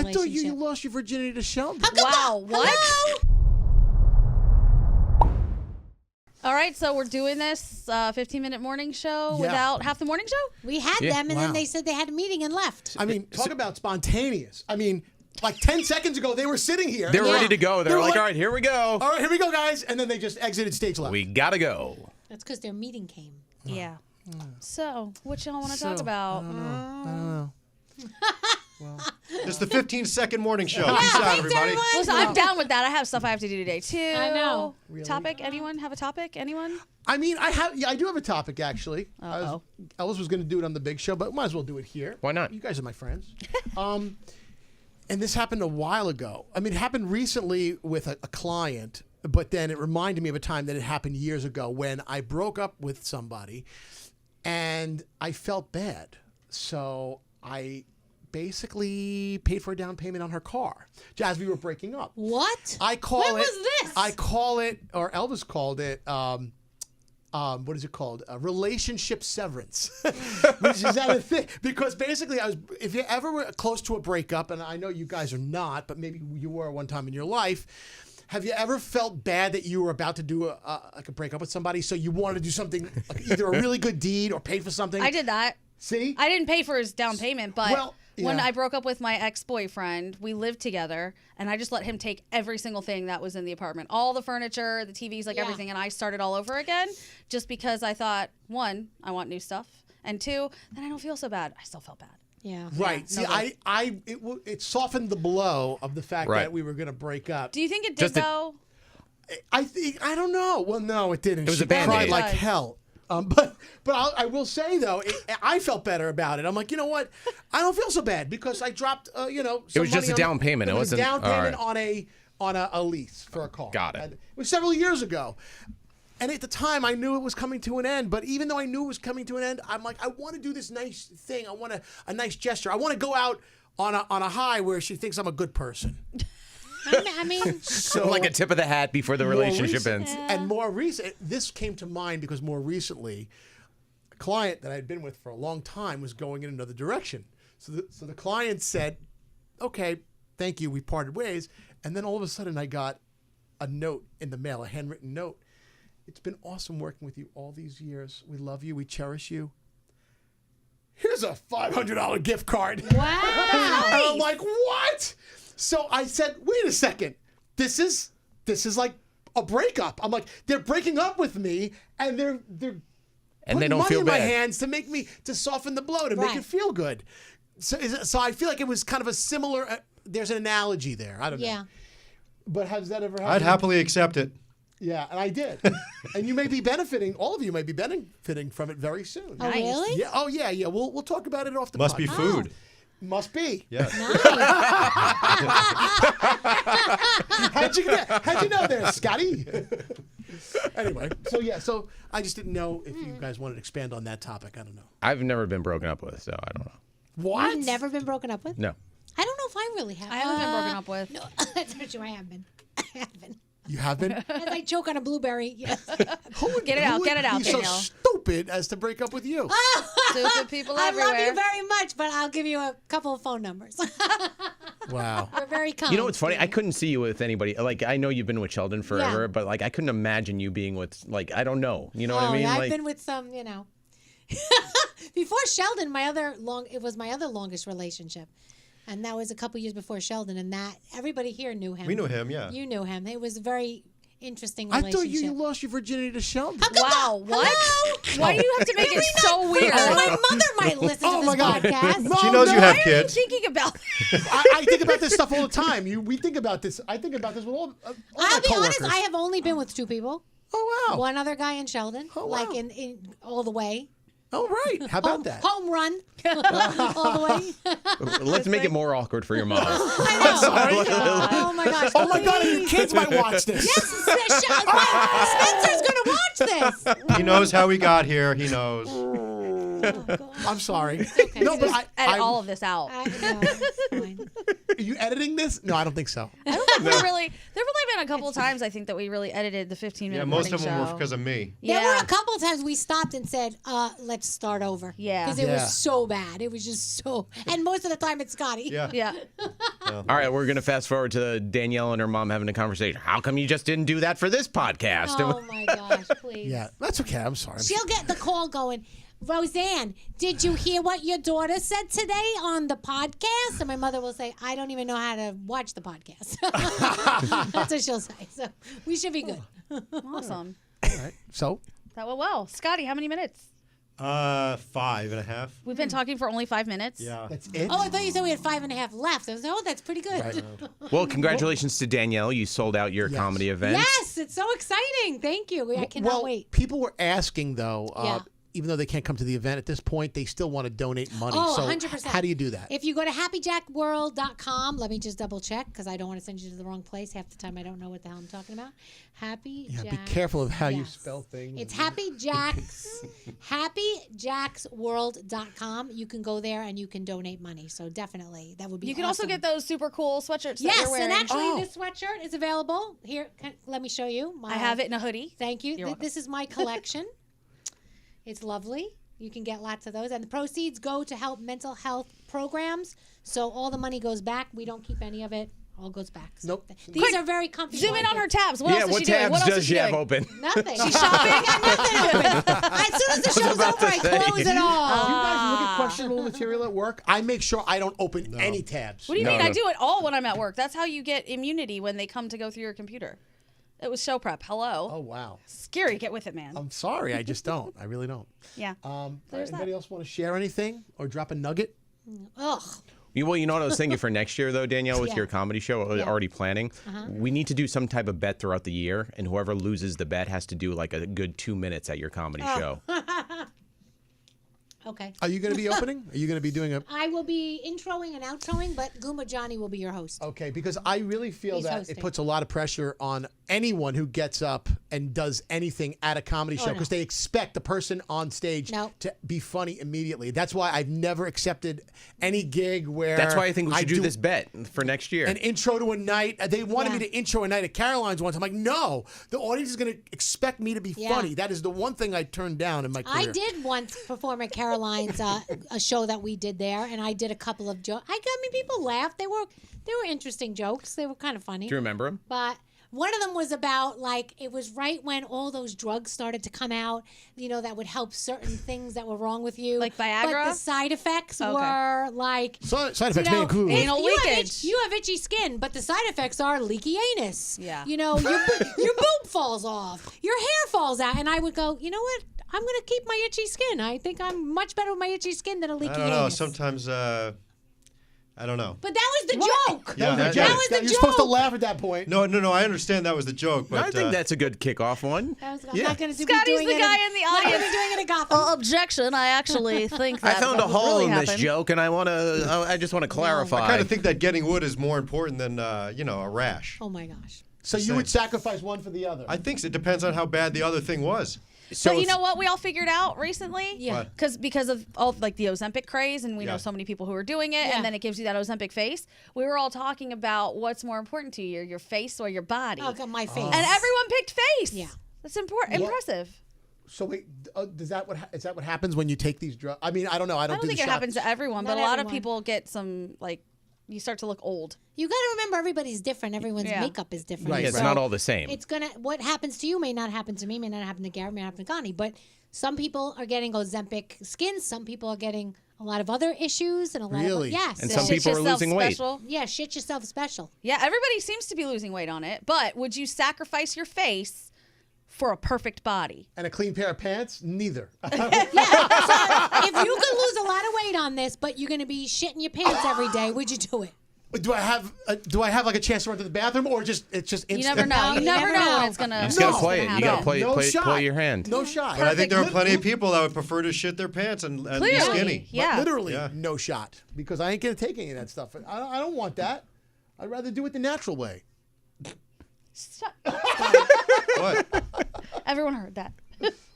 relationship. I thought you lost your virginity to Sheldon. Wow, what? Hello? All right, so we're doing this 15-minute morning show without half the morning show? We had them, and then they said they had a meeting and left. I mean, talk about spontaneous. I mean, like 10 seconds ago, they were sitting here. They were ready to go. They were like, all right, here we go. All right, here we go, guys. And then they just exited stage left. We got to go. That's because their meeting came. Yeah. So, what y'all want to talk about? I don't know. It's the 15-second morning show. Yeah, Peace out, thanks, everybody. everyone. Listen, I'm down with that. I have stuff I have to do today, too. I know. Really? Topic? Anyone have a topic? Anyone? I mean, I do have a topic, actually. Elvis was going to do it on the big show, but might as well do it here. Why not? You guys are my friends. And this happened a while ago. I mean, it happened recently with a client, but then it reminded me of a time that it happened years ago when I broke up with somebody and I felt bad. So I basically paid for a down payment on her car as we were breaking up. What? When was this? I call it, or Elvis called it, what is it called? Relationship severance, which is that a thing? Because basically, if you ever were close to a breakup, and I know you guys are not, but maybe you were one time in your life. Have you ever felt bad that you were about to do a breakup with somebody, so you wanted to do something, like either a really good deed or pay for something? I did that. See? I didn't pay for his down payment, but when yeah. I broke up with my ex-boyfriend, we lived together, and I just let him take every single thing that was in the apartment. All the furniture, the TVs, everything, and I started all over again just because I thought, one, I want new stuff, and two, then I don't feel so bad. I still felt bad. Yeah. Right. See, it softened the blow of the fact that we were going to break up. Do you think it did, though? I don't know. Well, no, it didn't. It was she a Band-Aid. cried like hell. But I will say, though, I felt better about it. I'm like, you know what? I don't feel so bad because I dropped, some it was just a down payment. It was a down payment right. on a lease for a car. Got it. And it was several years ago. And at the time, I knew it was coming to an end. But even though I knew it was coming to an end, I'm like, I want to do this nice thing. I want a nice gesture. I want to go out on a high where she thinks I'm a good person. I mean, So like a tip of the hat before the relationship ends. And more recent, this came to mind because more recently, a client that I had been with for a long time was going in another direction. So the client said, okay, thank you, we parted ways. And then all of a sudden I got a note in the mail, a handwritten note. It's been awesome working with you all these years. We love you. We cherish you. Here's a $500 gift card. wow. And I'm like, what? So I said, wait a second. This is like a breakup. I'm like, they're breaking up with me, and they're And putting they don't money feel in bad. my hands to soften the blow, to make it feel good. So I feel like it was kind of a similar. There's an analogy there. I don't know. Yeah. But has that ever happened? I'd happily accept it. Yeah, and I did. And you may be benefiting. All of you may be benefiting from it very soon. Oh, really? Yeah. Oh, yeah. Yeah. We'll talk about it off the Must be podcast. food. Must be. Yes. How'd you know there, Scotty? Anyway, so I just didn't know if you guys wanted to expand on that topic. I don't know. I've never been broken up with, so I don't know. What? You've never been broken up with? No. I don't know if I really have. I haven't been broken up with. No, that's not true. I have been. I have been. You have been? As I choke on a blueberry. Yes. Get it out, Be so Danielle. stupid as to break up with you. Stupid people I everywhere. love you very much, but I'll give you a couple of phone numbers. Wow. We're very kind. You know what's funny? I couldn't see you with anybody. Like, I know you've been with Sheldon forever, Yeah. but like, I couldn't imagine you being with, like, I don't know. You know what I mean? Yeah, I've Like, been with some, Before Sheldon, it was my other longest relationship. And that was a couple years before Sheldon, and that everybody here knew him. We knew him, yeah. You knew him. It was a very interesting I relationship. thought you lost your virginity to Sheldon. Wow, what? Hello? Why do you have to make it so weird? My mother might listen to this podcast. She knows you have Why are you kids. thinking about this? I think about this stuff all the time. We think about this. I think about this with all I'll my be honest, coworkers. I have only been with two people. Oh, wow. One other guy in Sheldon, Oh, like wow. in all the way. Oh, right. How about that? Home run. All the way. let's make it more awkward for your mom. I know. Sorry. Oh my gosh. Oh, my God. And your Please. kids might watch this. Spencer's going to watch this. He knows how we got here. He knows. I'm sorry. Okay. No, but Edit all of this out. No, it's fine. Are you editing this? No, I don't think so. I don't think there really been been a couple of times, I think, that we really edited the 15-minute Yeah, most of them show. were because of me. There were a couple of times we stopped and said, let's start over. Yeah. Because it Yeah. was so bad. It was just so... And most of the time it's Scotty. Yeah. Yeah. All right, we're going to fast forward to Danielle and her mom having a conversation. How come you just didn't do that for this podcast? Oh, my gosh, please. Yeah, that's okay. I'm sorry. She'll get the call going, Roseanne, did you hear what your daughter said today on the podcast? And my mother will say, I don't even know how to watch the podcast. That's what she'll say. So we should be good. Awesome. All right. So, That went well. Scotty, how many minutes? 5.5. We've been talking for only 5 minutes. Yeah. that's it? Oh, I thought you said we had 5.5 left. I was like, oh, that's pretty good. Right. Well, congratulations to Danielle. You sold out your Yes. comedy event. Yes, it's so exciting. Thank you. I cannot well, wait. people were asking, though, Yeah. even though they can't come to the event at this point, they still want to donate money. Oh, so 100%. How do you do that? If you go to happyjackworld.com, let me just double check because I don't want to send you to the wrong place. Half the time I don't know what the hell I'm talking about. Yeah, be careful of how you Yes. spell things. It's happyjacksworld.com. You can go there and you can donate money. So definitely, that would be You can awesome. also get those super cool sweatshirts that Yes, you're wearing. and actually this sweatshirt is available. Here, let me show you. I have it in a hoodie. Thank you. You're welcome. This is my collection. It's lovely. You can get lots of those. And the proceeds go to help mental health programs. So all the money goes back. We don't keep any of it. All goes back. So Nope. These are very comfy. Zoom in on her blankets. tabs. What else is what she doing? tabs What else is does she she have doing? open? Nothing. She's shopping. I got nothing open. As soon as the show's about to over, I say. close it all. You guys look at questionable material at work. I make sure I don't open any tabs. What do you No, mean? no. I do it all when I'm at work. That's how you get immunity when they come to go through your computer. It was show prep. Hello. Oh, wow. Skeery, get with it, man. I'm sorry. I just don't. I really don't. Yeah. There's Anybody that. else want to share anything or drop a nugget? Ugh. Well, you know what I was thinking for next year, though, Danielle, with Yeah. your comedy show, already planning? We need to do some type of bet throughout the year, and whoever loses the bet has to do like a good 2 minutes at your comedy show. Okay. Are you going to be opening? Are you going to be doing a... I will be introing and outroing, but Goomba Johnny will be your host. Okay, because I really feel He's that hosting. it puts a lot of pressure on anyone who gets up and does anything at a comedy show no. because they expect the person on stage No. to be funny immediately. That's why I've never accepted any gig where That's why I think we should do do this bet for next year. an intro to a night. They wanted me Yeah. to intro a night at Caroline's once. I'm like, no, the audience is going to expect me to be Yeah. funny. That is the one thing I turned down in my career. I did once perform at Caroline's, a show that we did there, and I did a couple of jokes. People laughed. They were interesting jokes. They were kind of funny. Do you remember him? But one of them was about, like, it was right when all those drugs started to come out, that would help certain things that were wrong with you. Like Viagra? But the side effects Okay. were, like... Side effects may include... if Anal you have leakage. you have itchy skin, but the side effects are leaky anus. Yeah. Your boob falls off. Your hair falls out. And I would go, you know what? I'm going to keep my itchy skin. I think I'm much better with my itchy skin than a leaky I don't know. anus. Sometimes, I don't know. But that was the joke. Yeah, That was That was the You're supposed to joke. laugh at that point. No. I understand that was the joke, but I think that's a good kickoff one. I'm Yeah. not going to be Scotty's doing the it guy in the Not going to audience. be doing it at Gotham. Objection. I actually think I that found a would hole really in this happen. joke, and I just want to clarify. I kind of think that getting wood is more important than a rash. Oh, my gosh. So you would sacrifice one for the other. I think it depends on how bad the other thing was. So But you if- know what we all figured out recently? Yeah. What? Because of all like the Ozempic craze, and we know Yeah. so many people who are doing it, Yeah. and then it gives you that Ozempic face. We were all talking about what's more important to you, your face or your body, Oh, God, my face. and everyone picked face. Yeah. That's important. Impressive. So wait, is that what happens when you take these drugs? I mean, I don't know. I I don't, don't do think the it shots. happens to everyone, but Not a lot of everyone. people get some you start to look old. You got to remember everybody's different. Everyone's Yeah. makeup is different. Right, it's right. not all the same. It's what happens to you may not happen to me, may not happen to Gary, may not happen to Gandhi. But some people are getting Ozempic skin. Some people are getting a lot of other issues and a lot Really? of yes. And So- some people are yourself losing weight. special. yeah, shit yourself special. Yeah, everybody seems to be losing weight on it. But would you sacrifice your face for a perfect body? And a clean pair of pants? Neither. If you could lose a lot of weight on this, but you're going to be shitting your pants every day, would you do it? Do I have like a chance to run to the bathroom, or it's just instant? You never know. You never know when it's gonna. You just gotta No. play it. You gotta play No play, shot. play your hand. No shot. But I think there are Perfect. plenty of people that would prefer to shit their pants and be Clearly. skinny. Yeah. Literally, Yeah. no shot, because I ain't gonna take any of that stuff. I don't want that. I'd rather do it the natural way. Shut- What? Everyone heard that.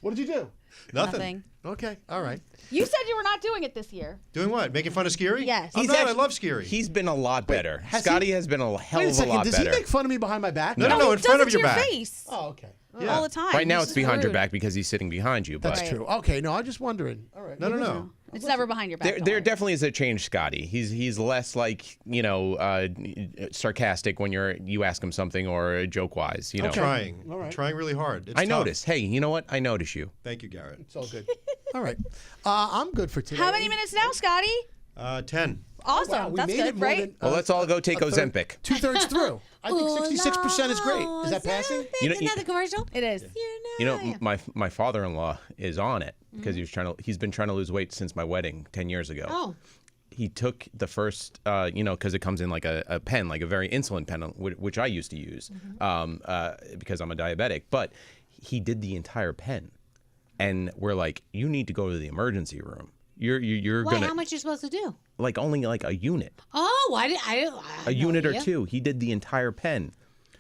What did you do? Nothing. Okay. All right. You said you were not doing it this year. Doing what? Making fun of Skeery? Yes. I'm He's not. I actually- love Skeery. He's been a lot better. has Scotty he? has been a hell Wait a of a second. lot Does better. he make fun of me behind my back? No, he in does front it of to your back. face. Oh, okay. Yeah. All the time. Right now This it's is behind your rude. back because he's sitting behind you. That's But true. Okay. No, I'm just wondering. All right. No. It's never behind your back. there, don't there worry. definitely is a change, Scotty. He's less like sarcastic when you ask him something or joke wise. You know. I'm trying. All right. I'm trying really hard. It's I tough. notice. Hey, you know what? I notice you. Thank you, Garrett. It's all good. All right. I'm good for today. How many minutes now, Scotty? 10. Awesome. Wow, we That's made good, it more right? than, Well, let's all go take Ozempic. 2/3 through. I think 66% is great. Is that passing? You know- Isn't that the commercial? It is. You know, my father-in-law is on it because he's been trying to lose weight since my wedding 10 years ago. Oh. He took the first, because it comes in like a pen, like a very insulin pen, which I used to use because I'm a diabetic. But he did the entire pen, and we're like, you need to go to the emergency room. You're Why? gonna How much you supposed to do? like only like a unit, Oh, I had a no unit or idea. two. He did the entire pen.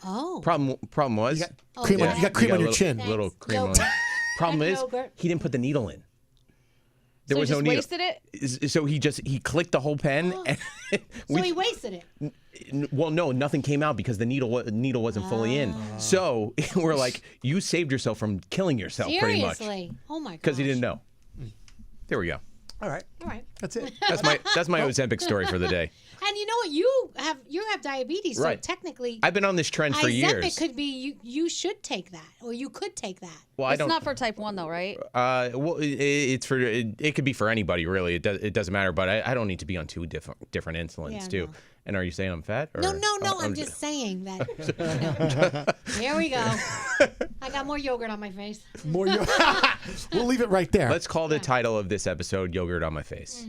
Oh. Problem was, You got cream, yeah. you got cream You on got your a chin. little cream on. Yogurt. Problem is, Yogurt. he didn't put the needle in. There So was he no just needle. wasted it? So he clicked the whole pen. And So he wasted it. well, no, nothing came out because the needle wasn't fully in. So we're like, you saved yourself from killing yourself pretty much Seriously. Oh my god. because he didn't know. There we go. All right. All right. That's it. That's my Ozempic story for the day. And you know what? You have diabetes, so Right. technically I've been on this trend for years. Ozempic could be you should take that, or you could take that. Well, I It's don't. not for type 1, though, right? Well, it's for it could be for anybody really. It doesn't matter. But I don't need to be on two different insulins Yeah, too. no. And are you saying I'm fat? Or, No, I'm just saying that. You know. Here we go. I got more yogurt on my face. More. We'll leave it right there. Let's call the title of this episode "Yogurt on My Face."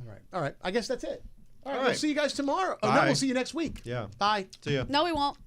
All right. All right. I guess that's it. All right. All We'll right. see you guys tomorrow. Oh, no, Bye. we'll see you next week. Yeah. Bye. See ya. No, we won't.